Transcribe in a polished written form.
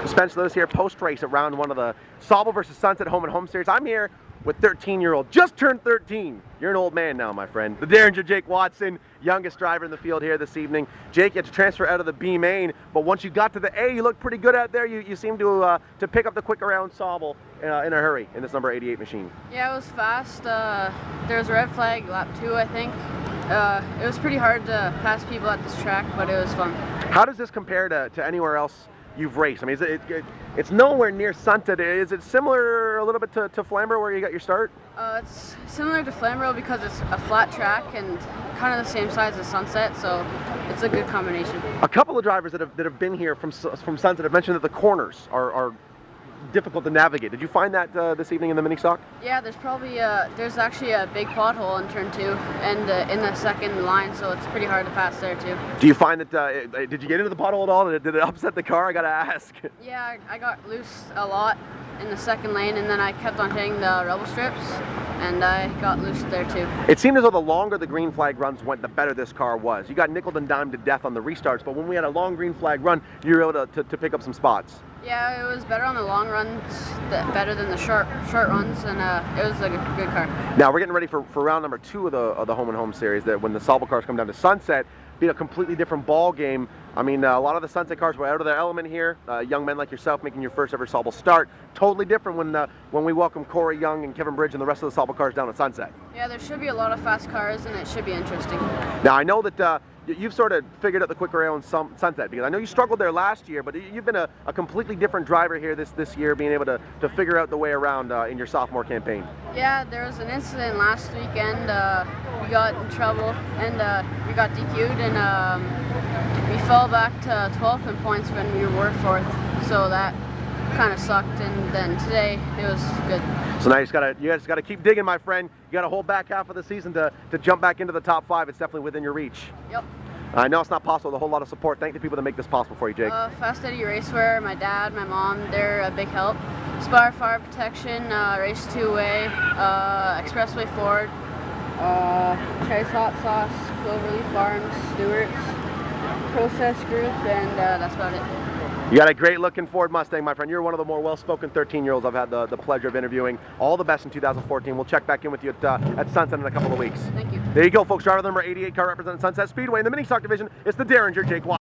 Spence Lewis here, post-race at round one of the Sauble versus Sunset Home and Home Series. I'm here with 13-year-old, just turned 13. You're an old man now, my friend. The Derringer Jake Watson, youngest driver in the field here this evening. Jake, you had to transfer out of the B main, but once you got to the A, you looked pretty good out there. You seemed to pick up the quick around Sauble in a hurry in this number 88 machine. Yeah, it was fast. There was a red flag, lap 2, I think. It was pretty hard to pass people at this track, but it was fun. How does this compare to anywhere else you've raced? I mean, it's nowhere near Sunset. Is it similar a little bit to Flamborough where you got your start? It's similar to Flamborough because it's a flat track and kind of the same size as Sunset, so it's a good combination. A couple of drivers that have been here from Sunset have mentioned that the corners are difficult to navigate. Did you find that this evening in the mini stock? Yeah, there's actually a big pothole in turn 2 and in the second line, so it's pretty hard to pass there too. Do you find that, did you get into the pothole at all? Did it upset the car? I gotta ask. Yeah, I got loose a lot in the second lane, and then I kept on hitting the rubble strips, and I got loose there too. It seemed as though the longer the green flag runs went, the better this car was. You got nickeled and dimed to death on the restarts, but when we had a long green flag run, you were able to pick up some spots. Yeah, it was better on the long runs, better than the short runs, and it was a good car. Now we're getting ready for round number 2 of the Home and Home Series. That when the Sauble cars come down to Sunset, be a completely different ball game. I mean, a lot of the Sunset cars were out of their element here. Young men like yourself making your first ever Sauble start. Totally different when we welcome Corey Young and Kevin Bridge and the rest of the Sauble cars down at Sunset. Yeah, there should be a lot of fast cars, and it should be interesting. Now I know that you've sort of figured out the quick around Sunset, because I know you struggled there last year, but you've been a completely different driver here this year, being able to figure out the way around in your sophomore campaign. Yeah, there was an incident last weekend. We got in trouble, and we got DQ'd, and we fell back to 12th in points when we were 4th, so that kind of sucked, and then today it was good. So now you just gotta keep digging, my friend. You gotta hold back half of the season to jump back into the top 5. It's definitely within your reach. Yep. I know it's not possible with a whole lot of support. Thank the people that make this possible for you, Jake. Fast Eddie Racewear, my dad, my mom, they're a big help. Spire Fire Protection, Race 2-Way, Expressway Ford, Chase Hot Sauce, Cloverleaf Farms, Stewart's, Process Group, and that's about it. You got a great looking Ford Mustang, my friend. You're one of the more well-spoken 13-year-olds I've had the pleasure of interviewing. All the best in 2014. We'll check back in with you at Sunset in a couple of weeks. Thank you. There you go, folks. Driver number 88 car representing Sunset Speedway in the mini stock division. It's the Derringer Jake Watson.